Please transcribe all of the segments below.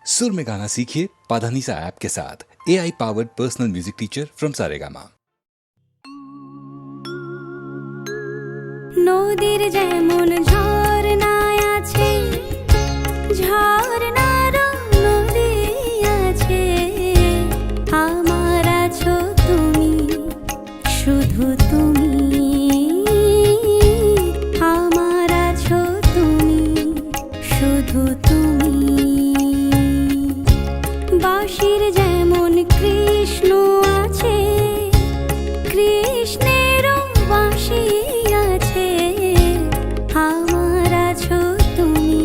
सुर में गाना सीखिए पाधानीसा ऐप के साथ। AI powered personal music teacher from Saregama. নদীর যেমন ঝর্ণায় আছে, ঝর্ণার নদী আছে, আমার আছো তুমি, শুধু তুমি, আমার আছো তুমি, শুধু তুমি। বাঁশির যেমন কৃষ্ণ আছে, কৃষ্ণেরও বাঁশি আছে, আমার আছো তুমি,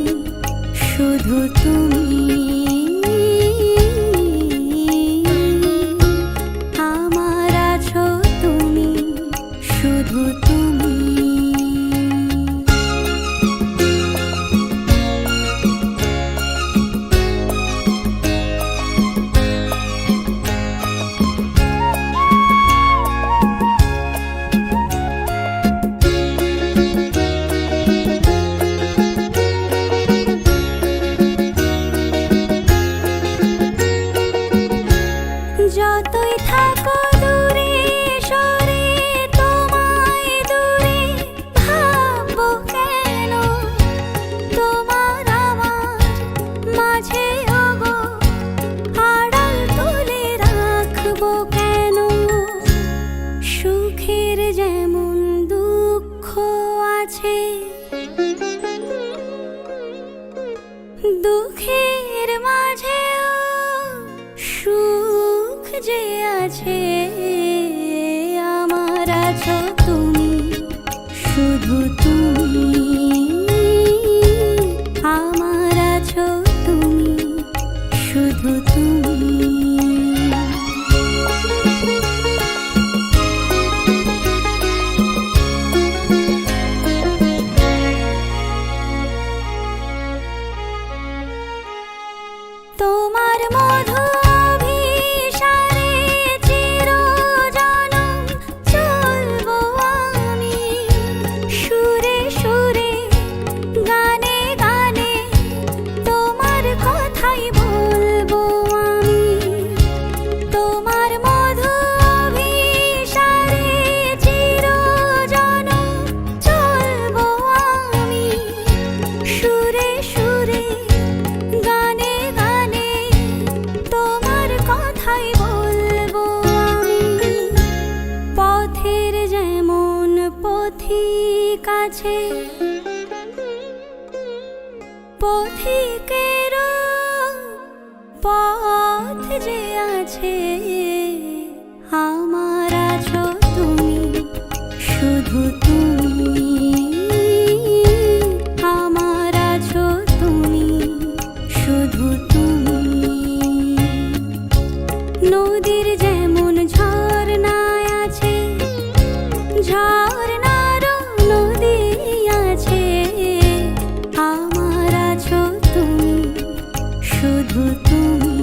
শুধু তুমি, আমার আছো তুমি, শুধু তুমি। যতই থাকো দূরে সরে, তোমায় দূরে ভাববো কেন, তোমার আমার মাঝে ওগো আড়াল তুলে রাখবো কেন। সুখের যেমন দুঃখ আছে, দুঃখের মাঝেও সুখ যে আছে, আমার আছো তুমি, শুধু তুমি, আমার আছো তুমি, শুধু তুমি। তোমার মধু অভিসারে চিরজনম চলবো আমি, সুরে সুরে গানে গানে তোমার কথাই বলবো আমি। তোমার মধু অভিসারে চিরজনম চলবো আমি, সুরে সুরে গানে গানে তোমার কথাই বলবো আমি। পথের যেমন পথিক আছে, পথিকেরও পথ যে আছে, আমার আছো তুমি, শুধু তুমি, আমার আছো তুমি, শুধু তুমি। নদীর যেমন ঝর্ণায় আছে, ঝর্ণার নদী আছে, আমার আছো তুমি, শুধু তুমি,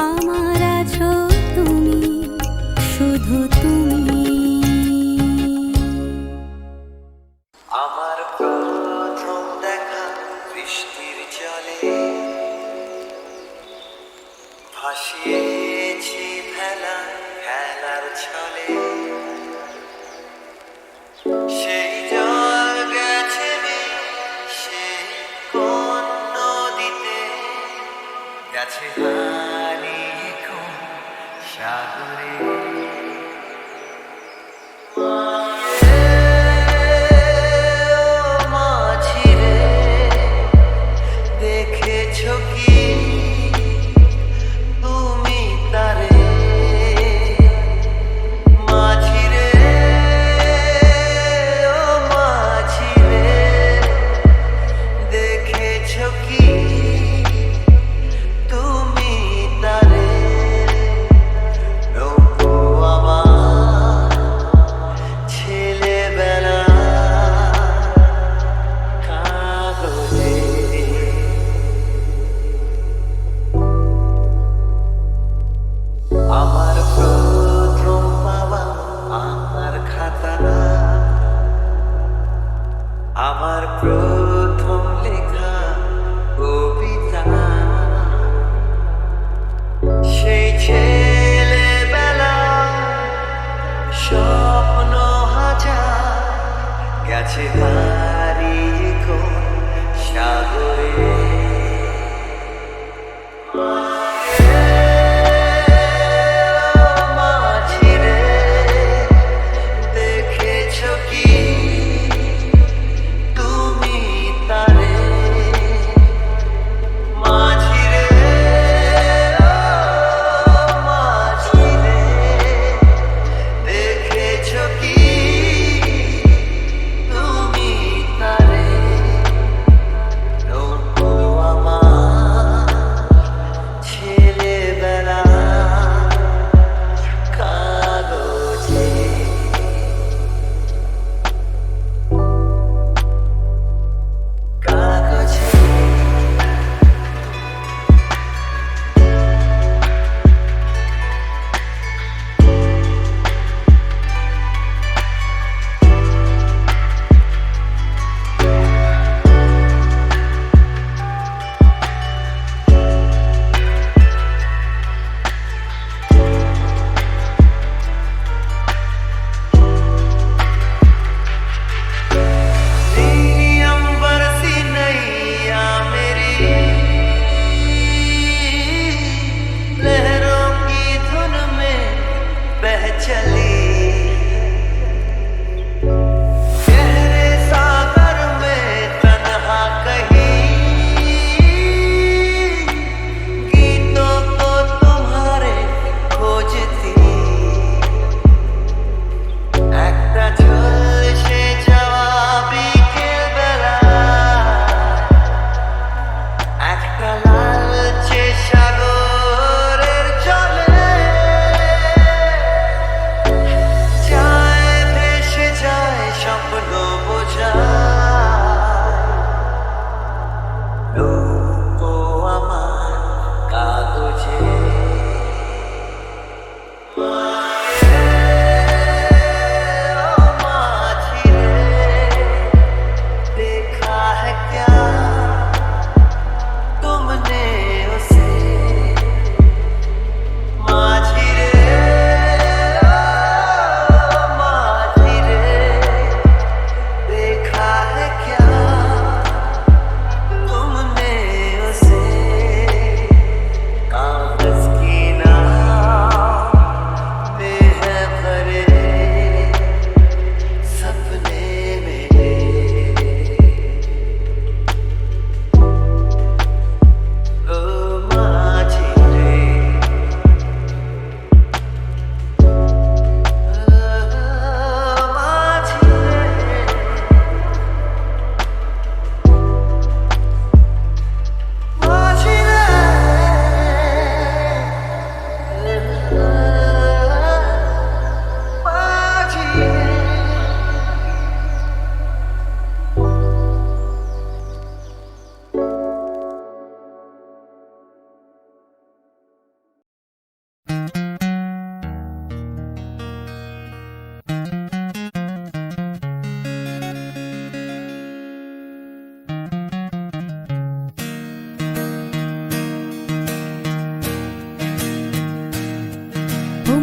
আমার আছো তুমি, শুধু তুমি। আমার প্রথম দেখা বৃষ্টির জলে, ভাসিয়েছি ভেলা খেলার ছলে, সেই জল গেছে সে কোন নদীতে, গেছে হানি কোন সাগরে। মাঝিরে দেখেছো কি তুমি তারে, মাঝিরে ও মাঝিরে দেখেছো কি তুমি তারে। নৌকো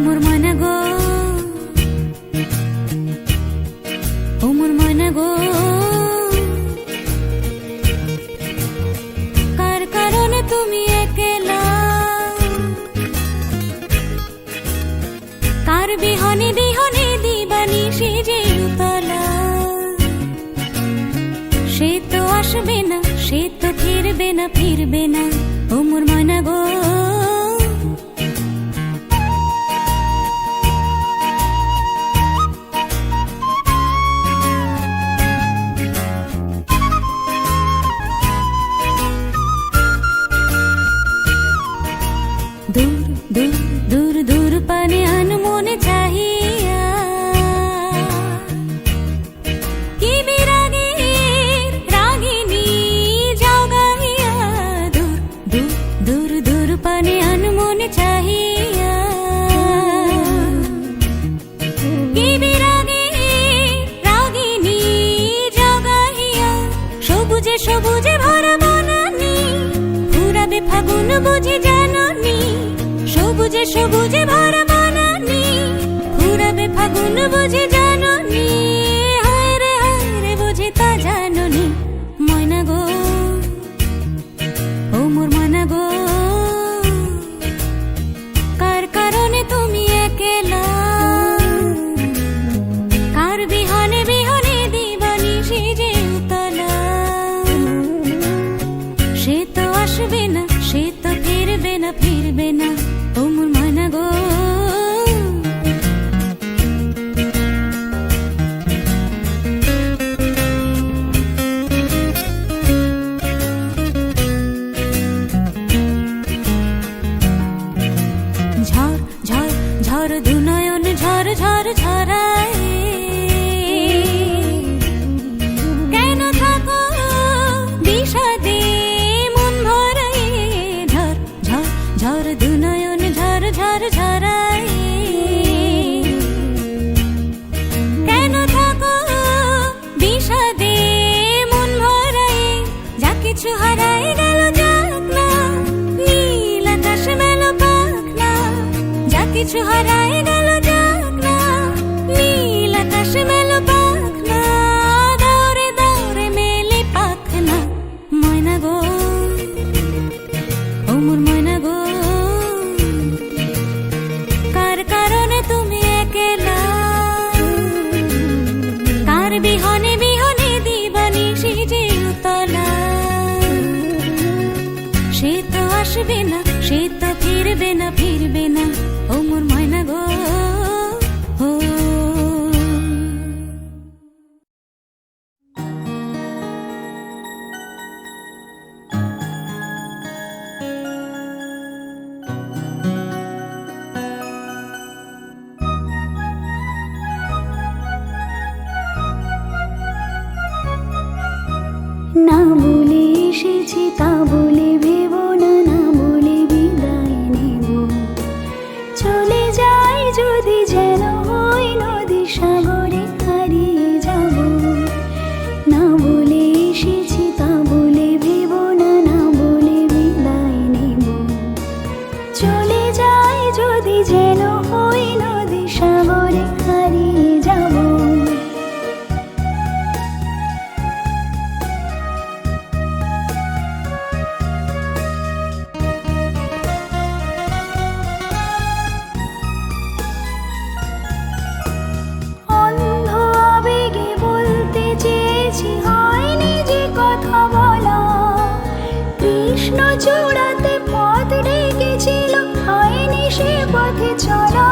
মোর মনা গো, ও মোর মনা গো, কার কারণে তুমি একলা, কার বিহনে বিহনে দিবানিশি যে উতলা, সে তো আসবে না, সে তো ফিরবে না, ফিরবে না, ও মোর মনা গো। দূর দূর দূর দূর পানে আনমনে চাহিয়া, কি বিরাগের রাগিনী যাও গাহিয়া, দূর দূর দূর দূর পানে আনমনে চাহিয়া, কি বিরাগের রাগিনী যাও গাহিয়া, সবুজে সবুজে ভরা বনানী ফুরাবে ফাগুন বুঝি জাননি, সবুজে সবুজে ভরা বনানী ফুরাবে ফাগুন বুঝি জাননি, হায় রে বুঝি তা জাননি, ময়না গো, ও মোর ময়না গো, কার কারণে তুমি একলা, কার বিহনে বিহনে দিবানিশি যে উতলা, সে তো আসবে না, সে তো ফিরবে না, ফিরবে না, ও মোর ময়না গো। ঝড় ঝড় ঝড় দুনয়ন ঝড় ঝড় ঝরায়, কেন থাকো বিষাদে মন ভরায়, ঝড় ঝড় ঝড় দুনয়ন ঝড় ঝড় ঝরায়, কেন থাকো বিষাদে মন ভরায়, যা কিছু হারায় গেল যাক না, নীল আকাশ মেলো পাখ না, যা কিছু হারায় গেল যাক না, নীল আকাশ মেলো পাখ না, দৌড়ে দৌড়ে মেলে পাখ না, ময়না গো, ও মোর ময়না গো, কার কারণে তুমি একলা, কার বিহনে বিহনে দিবানিশি যে উতলা, সে তো আসবে না, সে তো ফিরবে না, ফিরবে না, ও মোর ময়না গো, ও। না বলে এসেছি তা বলে ভেব না, না বলে বিদায় নেব, চলে যাই যদি যেন হই নদী সাগরে হারিয়ে যাব, না বলে এসেছি তা বলে ভেব না, না বলে বিদায় নেব, চলে যাই যদি যেন হই নদী সাগরে হারিয়ে যাব। অন্ধ আবেগে বলতে চেয়েছি, হয়নি যে কথা বলা, কৃষ্ণ চূড়াতে পথ রেখেছিল, হয়নি সে পথে চলা,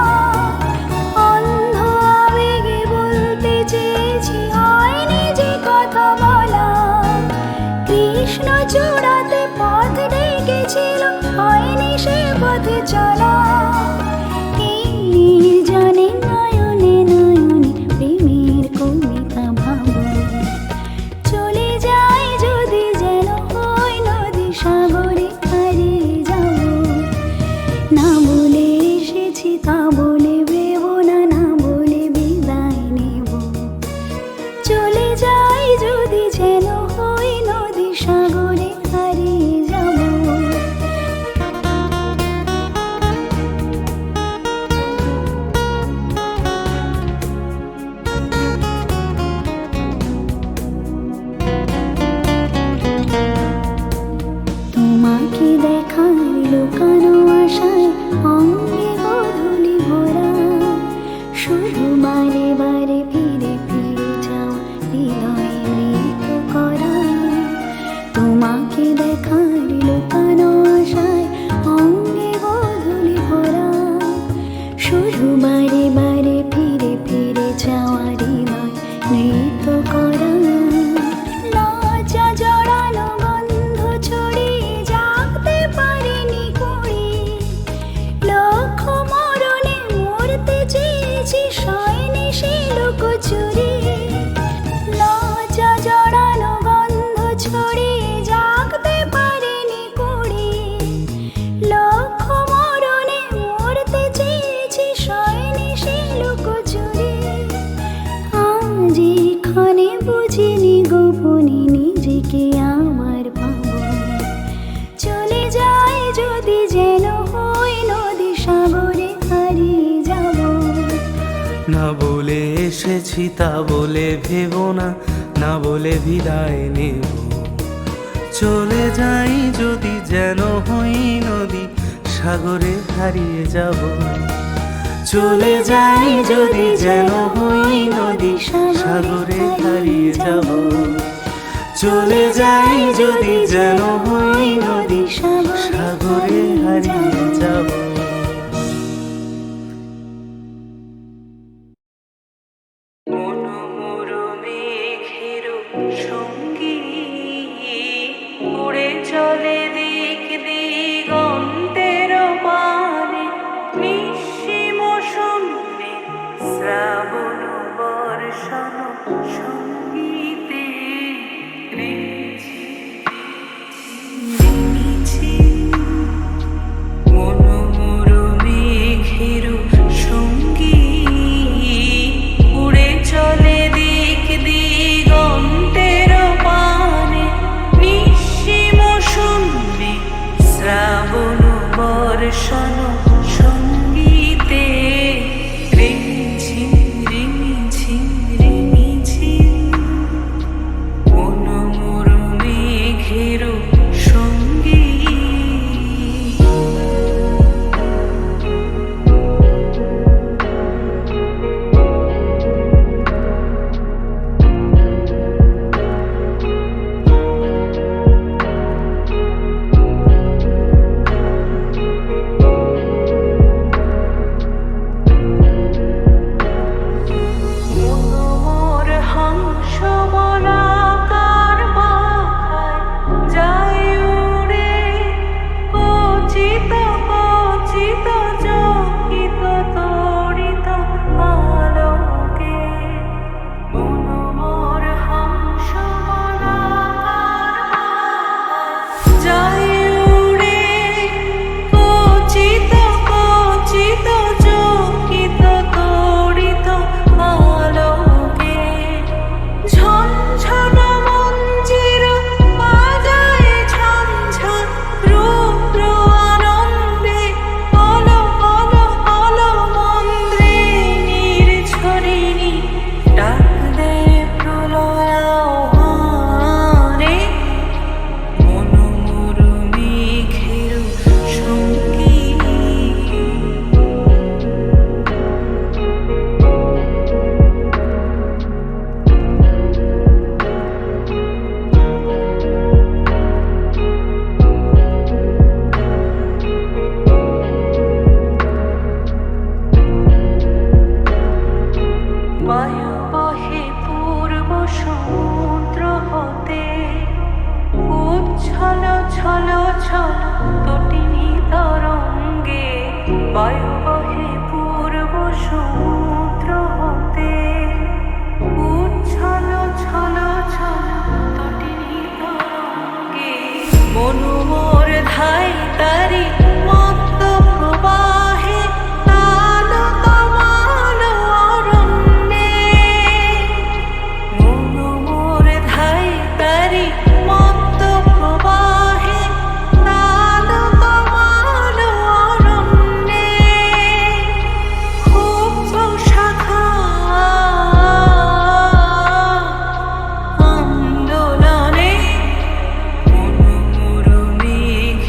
অন্ধ আবেগে বলতে চেয়েছি, হয়নি যে কথা বলা, কৃষ্ণ চূড়াতে পথ রেখেছিল, হয়নি সে পথে চলা, এই জানে নয়নে নয়নে প্রেমের কবিতা ভাবো, চলে যাই যদি যেন হই নদী সাগরে হারিয়ে যাব, না বলে এসেছি তা বলে ভেব না, না বলে বিদায় নেব, চলে যাই যদি যেন হই নদী সাগরে হারিয়ে যাব। তোমাকে দেখার লুকানো আশায় অঙ্গে গধূলি ভরা, শুধু বারে বারে ফিরে ফিরে যাওয়া হৃদয় মৃত করা। তোমাকে দেখার লুকানো আশায় অঙ্গে গধূলি ভরা, শুধু বারে বারে ফিরে ফিরে যাওয়া হৃদয় মৃত করা। লজ্জা জড়ানো গন্ধ ছড়িয়ে জাগতে পারিনি কুড়ি, লক্ষ মরণে মরতে চেয়েছি শয়নি সে লুকোচুরি। লজ্জা জড়ানো গন্ধ ছড়িয়ে জাগতে পারিনি কুড়ি, লক্ষ মরণে মরতে চেয়েছি শয়নি সে লুকোচুরি। আজ এখানে বুঝিনি গোপনে নিজেকে আমার পাবো, চলে যাই যদি যেন হই নদী সাগরে হারিয়ে যাব। না বলে এসেছি তা বলে ভেবো না, না বলে বিদায় নেব। চলে যাই যদি যেন হই নদী সাগরে হারিয়ে যাব। চলে যাই যদি যেন হই নদী সাগরে হারিয়ে যাব। চলে যাই যদি যেন হই নদী সাগরে হারিয়ে যাব। উড়ে চলে দিক দিগন্তের পানে, নিঃসীম শূন্যে শ্রাবণ বর্ষণ সঙ্গীতে মনোমর মেঘের সঙ্গী। উড়ে চলে দিক দিগন্তের পানে, নিঃসীম শূন্যে শ্রাবণ বর্ষণ সঙ্গীতে। রিমঝিম রিমঝিম রিমঝিম মনোমর মেঘের সঙ্গী। মনোমর হংস বলাকার মাথায় যায় উড়ে, কচিত কচিত চকিত তড়িত আলোকে। মনোমর হংস বলাকার মাথায় যায় উড়ে, কচিত কচিত চকিত তড়িত আলোকে। ঝনঝন মঞ্জির বাজায় ঝন ঝন রুদ্র আনন্দে, অল অল অল মন্দ্রে নির্ঝরিণী ডাক দেয় প্রলয় আহ্বানে। মনোমর মেঘের সঙ্গী। বায়ু বহে পূর্ব সমুদ্র হতে, উচ্ছল ছল ছল তটিনী তরঙ্গে। বায়ু বহে পূর্ব সমুদ্র হতে, উচ্ছল ছল ছল তটিনী তরঙ্গে। মনোমর ধাই তারি মত্ত প্রবাহে, আলো তমাল অরণ্যে। মনোমর ধাই তারি মত্ত প্রবাহে, আলো তমাল অরণ্যে। ক্ষুব্ধ শাখা আন্দোলনে। মনোমর মেঘ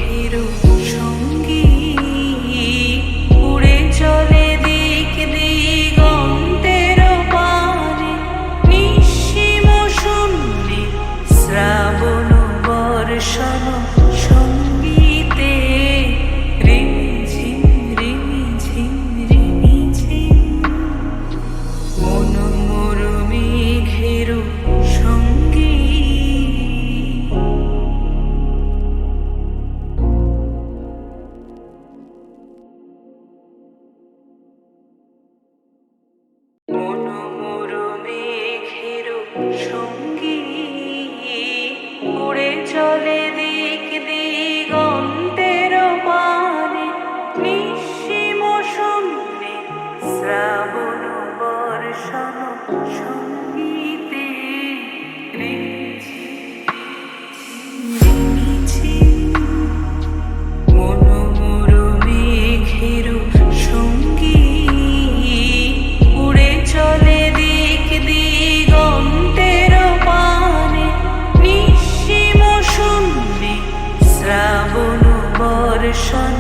বর্ষণ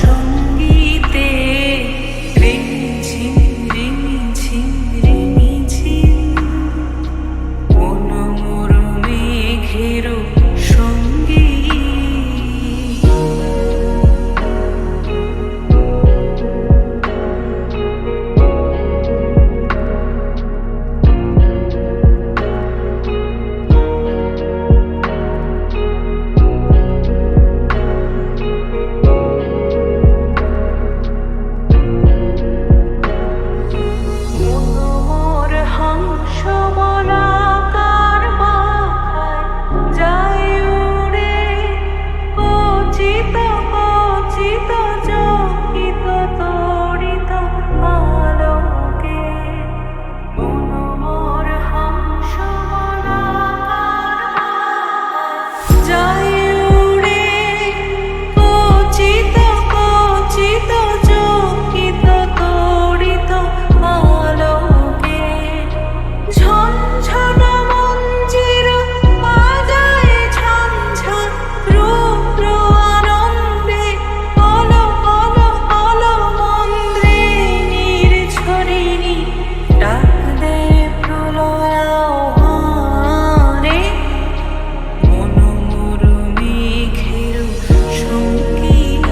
সঙ্গীতে রিমিঝিম রিমিঝিম রিমিঝিম মনোমর মেঘের সঙ্গীত। মনোমর হংস বলাকার মাথায় যায় উড়ে কচিত কচিত চকিত তড়িত আলোকে। মনোমর হংস বলাকার মাথায় যায় উড়ে কচিত কচিত চকিত তড়িত আলোকে। ঝনঝন মঞ্জির বাজায় ঝনঝন রুদ্র আনন্দে কল কল কল মন্দ্রে নির্ঝরিণী ডাক দেয় প্রলয়াহ্বানে। মনোমর মেঘের সঙ্গীত।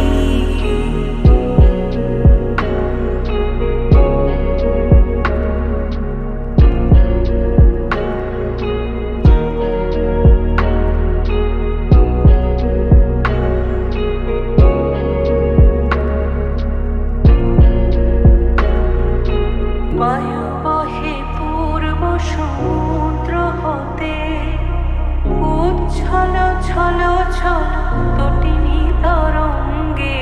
বায়ু বহে পূর্ব সমুদ্র হতে উচ্ছল ছল ছল তটিনী তরঙ্গে।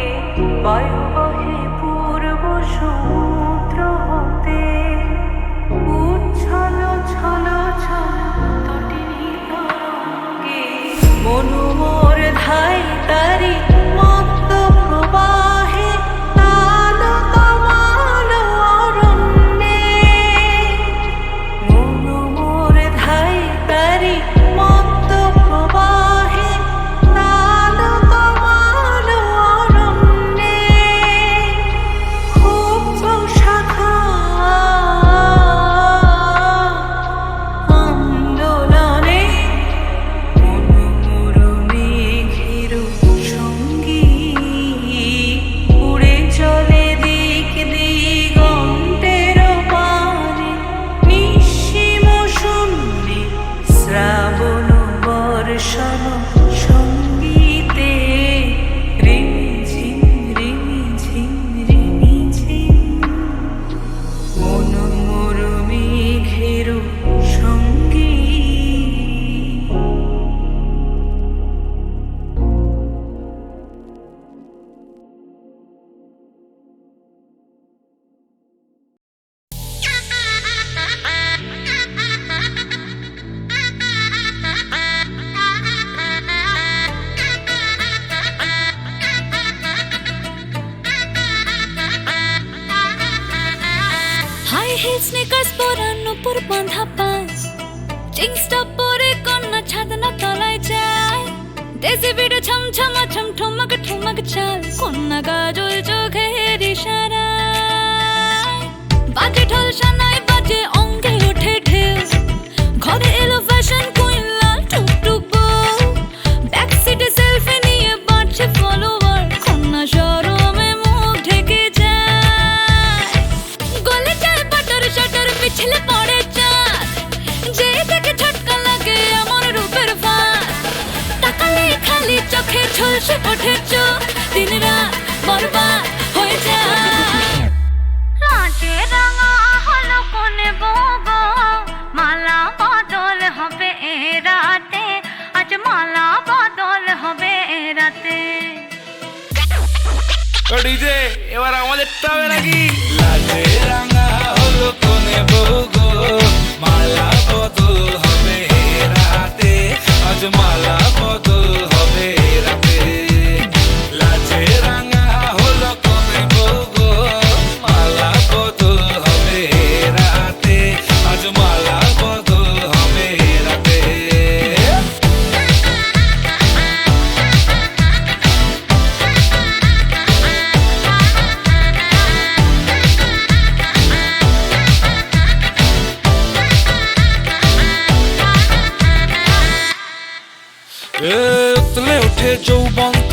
বায়ু বহে পূর্ব সমুদ্র হতে উচ্ছল ছল ছল তটিনী তরঙ্গে। মনোমর ধাই তারি মত্ত প্রবাহে আলো তমাল অরণ্যে। মনোমর ধাই তারি মত্ত প্রবাহে আলো তমাল অরণ্যে। ক্ষুব্ধ শাখা আন্দোলনে। মনোমর মেঘের সঙ্গীত। উড়ে চলে দিক দিগন্তের পানে নিঃসীম শূন্যে শ্রাবণ বর্ষণ সঙ্গীতে রিমিঝিম রিমিঝিম রিমিঝিম মনোমর মেঘের সঙ্গীত। হাই হিল স্নিকার্স পরানো পুর বাঁধা পাঁচ জিন্স টপ পরে কন্যা ছাদনা তলায় যায় দেশে বিড়ে ছমছমা ছম ঠুমক ঠুমক চাল কন্যা গাজল চোখের ইশারায় বাজে ঢোল সানাই বাজে অঙ্গে ওঠে ঢেউ ঘরে এলো ফ্যাশন কুইন লাল টুকটুক বউ ব্যাক সিটে সেলফি নিয়ে বাড়ছে ফলোয়ার কন্যা শরমে মুখ ঢেকে যায় গলে যায় বাটার শাটার পিছলে পড়ে চাঁদ যে দেখে ঝটকা লাগে আমার রূপের ফাঁদ তাকালে খালি চোখে ঝলসে ওঠে চোখ দিন রাত বরবাদ হয়ে যায়। লাটে রাঙা হলো কোনে বগো মালা বদল হবে এ রাতে আজ মালা বদল হবে এ রাতে। ডিজে এবার আমাদেরটা হবে নাকি? লাজে রাঙা হলো কোনে বউ গো মালা বদল হবে এ রাতে আজ মালা বদল হবে এ রাতে। লাজে রাঙা হলো কোনে বউ গো মালা বদল হবে এ রাতে আজ মালা বদল হবে এ রাতে।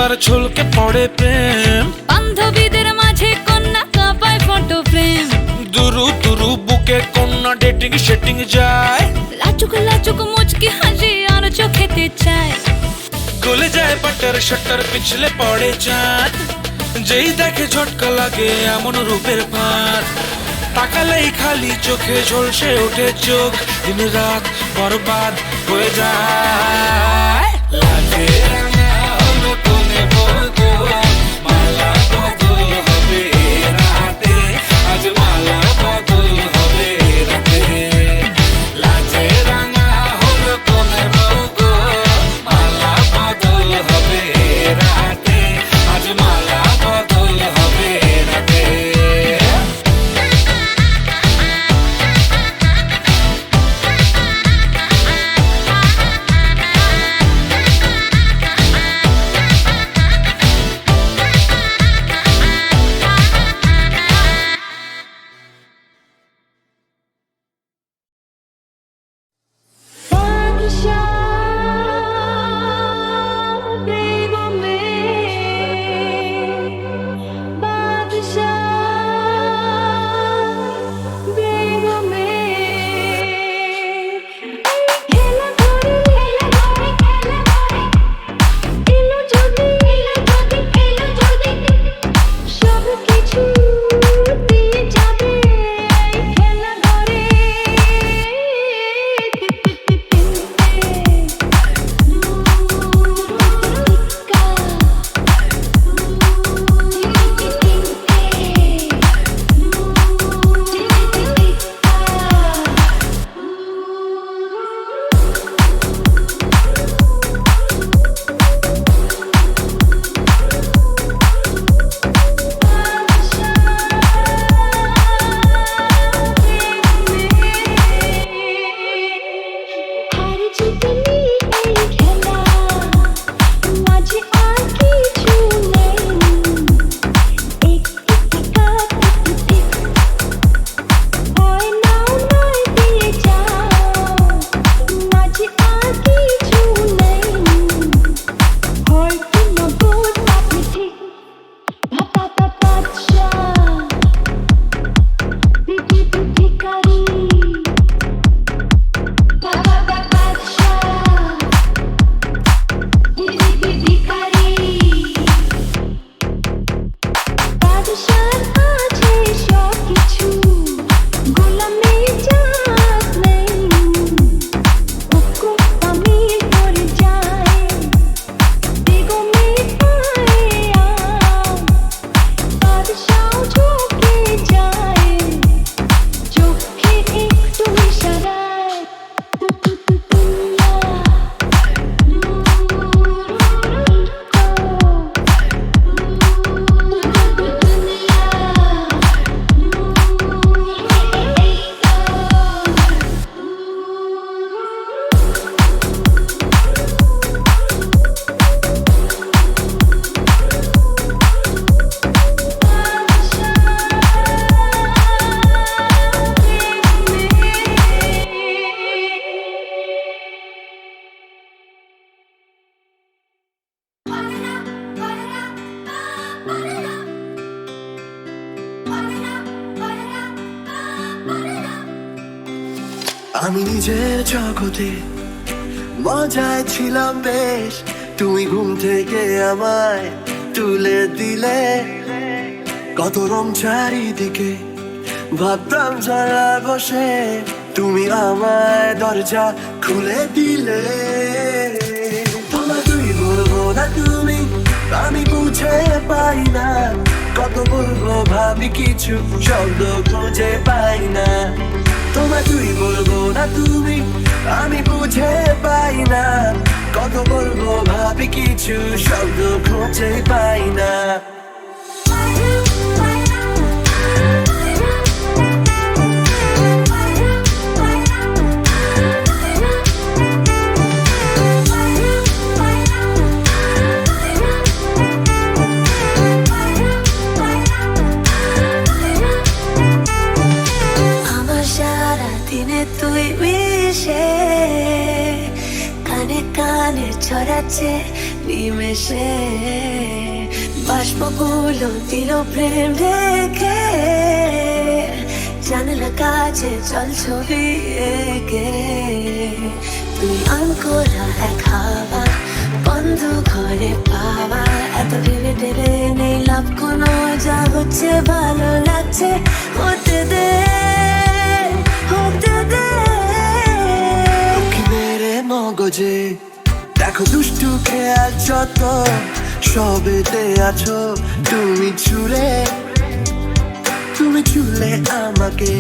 তার ছলকে পড়ে প্রেম। বান্ধবীদের মাঝে কন্যা কাঁপায় ফটো ফ্রেম, দুরু দুরু বুকে কন্যা ডেটিং সেটিং যায়। লাচুক লাচুক মুচকি হাসি আর চোখেতে চায়। গলে যায় বাটার শাটার পিছলে পড়ে চাঁদ, যেই দেখে ঝটকা লাগে এমন রূপের ভার। তাকালেই খালি চোখে ঝলসে ওঠে চোখ, দিন রাত বরবাদ হয়ে যায়। লাজে রাঙা হলো কোনে বলবো, মালা বদল হবে রাতে, আজ মালা বদল হবে রাতে। লাজে রাঙা হলো কোনে বলবো, মালা বদল হবে রাতে, আজ মালা বদল হবে রাতে। আমি নিজের জগতে মজায় ছিলাম বেশ, তুমি ঘুম থেকে আমায় তুলে দিলে। কত রং চারিদিকে ভাবতাম যারা বসে, তুমি আমায় দরজা খুলে দিলে। তোমার তুই বলবো না তুমি, আমি বুঝে পাই না। কত বলবো ভাবি কিছু শব্দ খুঁজে পাই না। তোমার তুই বলবো না তুমি, আমি বুঝে পাই না। কত বলবো ভাবি কিছু শব্দ খুঁজে পাই না। ছড়াচ্ছে মেশে বাষ্পগুলো দিল প্রেম রেখে জানলা কাছে চল ছবি এঁকে তুই আনকোরা এক হাওয়া বন্ধ ঘরে পাওয়া এত ভেবে ভেবে নেই লাভ কোনো যা হচ্ছে ভালো লাগছে হতে দে মেরে মগজে দেখো দুষ্টু খেয়াল যত সবেতে আছো তুমি চুলে আমাকে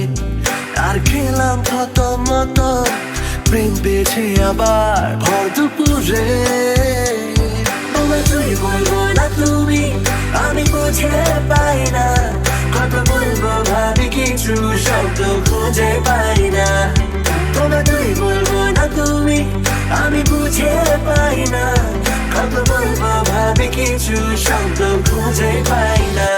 আর খেলাম কত মতো প্রেম পেয়েছে আবার ভর দুপুরে তোমায় তুই বলবো না তুমি আমি বুঝে পাই না কত বলবো ভাবি কিছু শব্দ খুঁজে পাই না তোমায় তুই বলবো না তুমি আমি বুঝে পাই না কত বলবো ভাবি কিছু শব্দ খুঁজে পাই না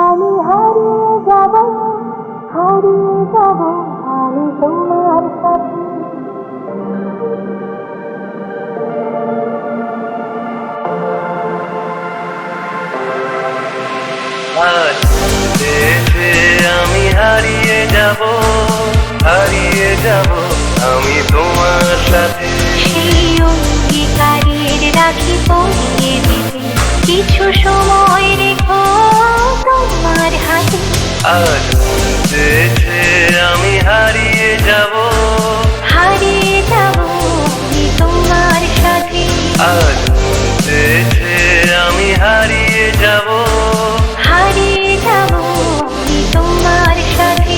আমি হারিয়ে যাব আমি তোমার সাথে আমি হারিয়ে যাব আমি তোমার সাথে সেই অঙ্গীকারের রাখি পরিয়ে দিতে কিছু সময় রেখো তোমার হাতে আজ বুঝেছে আমি হারিয়ে যাব আমি তোমার সাথে আজ বুঝেছে আমি হারিয়ে যাব আমি তোমার সাথে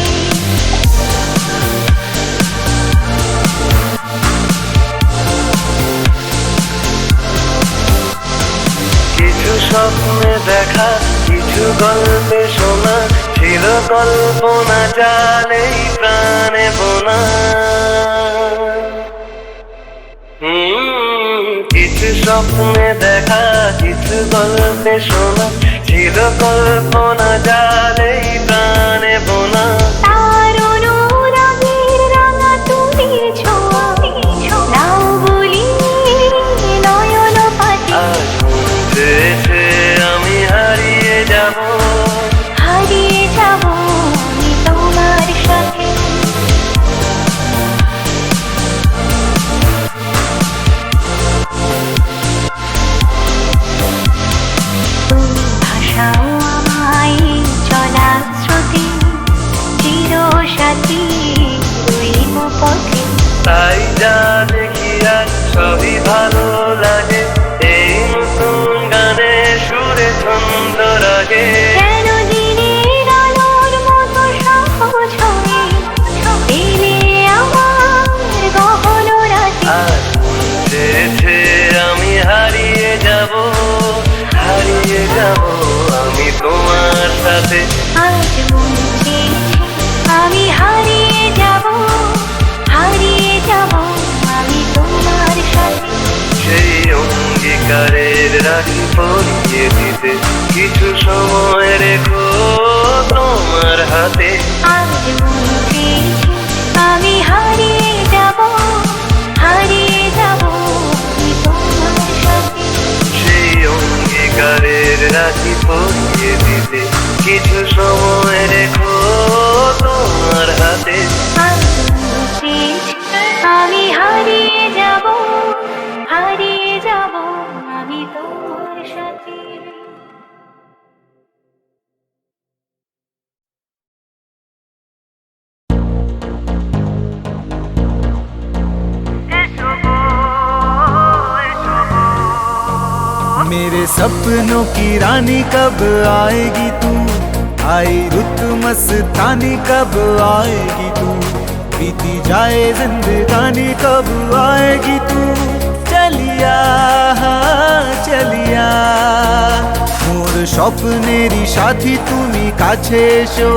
কিছু স্বপ্নে দেখা কিছু গল্পে শোনা ছিল কল্পনা জালেই প্রাণে বোনা কিছু স্বপ্নে দেখা কিছু গল্পে শোনা ছিল কল্পনা জালেই প্রাণে বোনা তার অনুরাগের রাঙা তুমি ছোঁয়া নাও বলি নয়ন পাতি আজ বুঝেছে আমি হারিয়ে যাব আমি তোমার সাথে তুমি ভাষাও আমায় চলা স্রোতে চির সাথী রইব পথে তাই যা দেখি আর সবই ভালো লাগে এই নতুন গানে সুরে ছন্দ রাগে কেন দিনের আলোর মতো সহজ হয়ে পেলে আমার গহন রাতে আজ বুঝেছে আমি হারিয়ে যাব আমি তোমার সাথে আজ বুঝেছি আমি হারিয়ে যাব আমি তোমার সাথে সেই অঙ্গীকারের রাখি পরিয়ে দিতে কিছু সময় রেখো তোমার হাতে আজ বুঝেছি আমি হারিয়ে যাব আমি তোমার সাথে সেই অঙ্গীকারের রাখি পরিয়ে দিতে কিছু সময় রেখো তোমার হাতে আজ বুঝেছি আমি হারিয়ে যাব আমি তোমার সাথে मेरे सपनों की रानी कब आएगी तू आई रुत मस्तानी कब आएगी तू बीती जाए जिंदगानी कब आएगी तू चलिए চলিয়া চলিয়া মোর স্বপ্নেরই সাথী তুমি কাছে এসো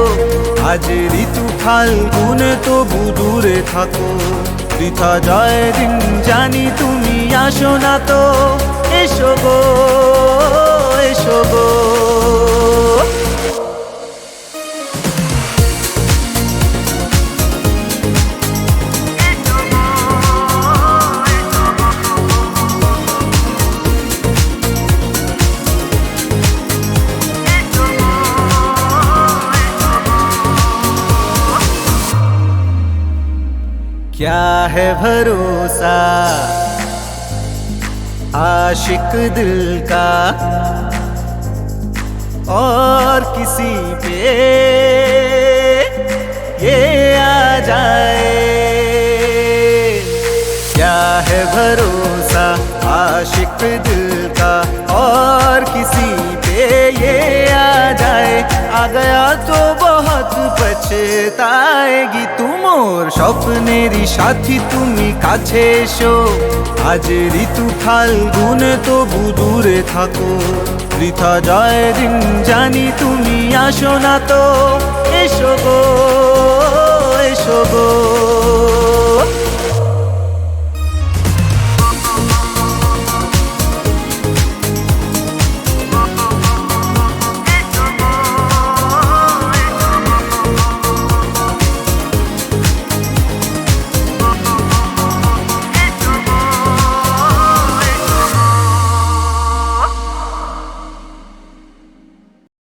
আজ ঋতু ফাল্গুন তবু দূরে থাকো বৃথা যায় দিন জানি তুমি আসো না তো এসো গো এসো গো क्या है भरोसा आशिक दिल का और किसी पे ये आ जाए क्या है भरोसा आशिक दिल का और किसी पे ये आ जाए आ गया तो बहुत पछताएगी तुम और স্বপ্নেরই সাথী তুমি কাছে এসো আজ ঋতু ফাল্গুন তবু দূরে থাকো বৃথা যায় দিন জানি তুমি আসো না তো এসো গো এসো গো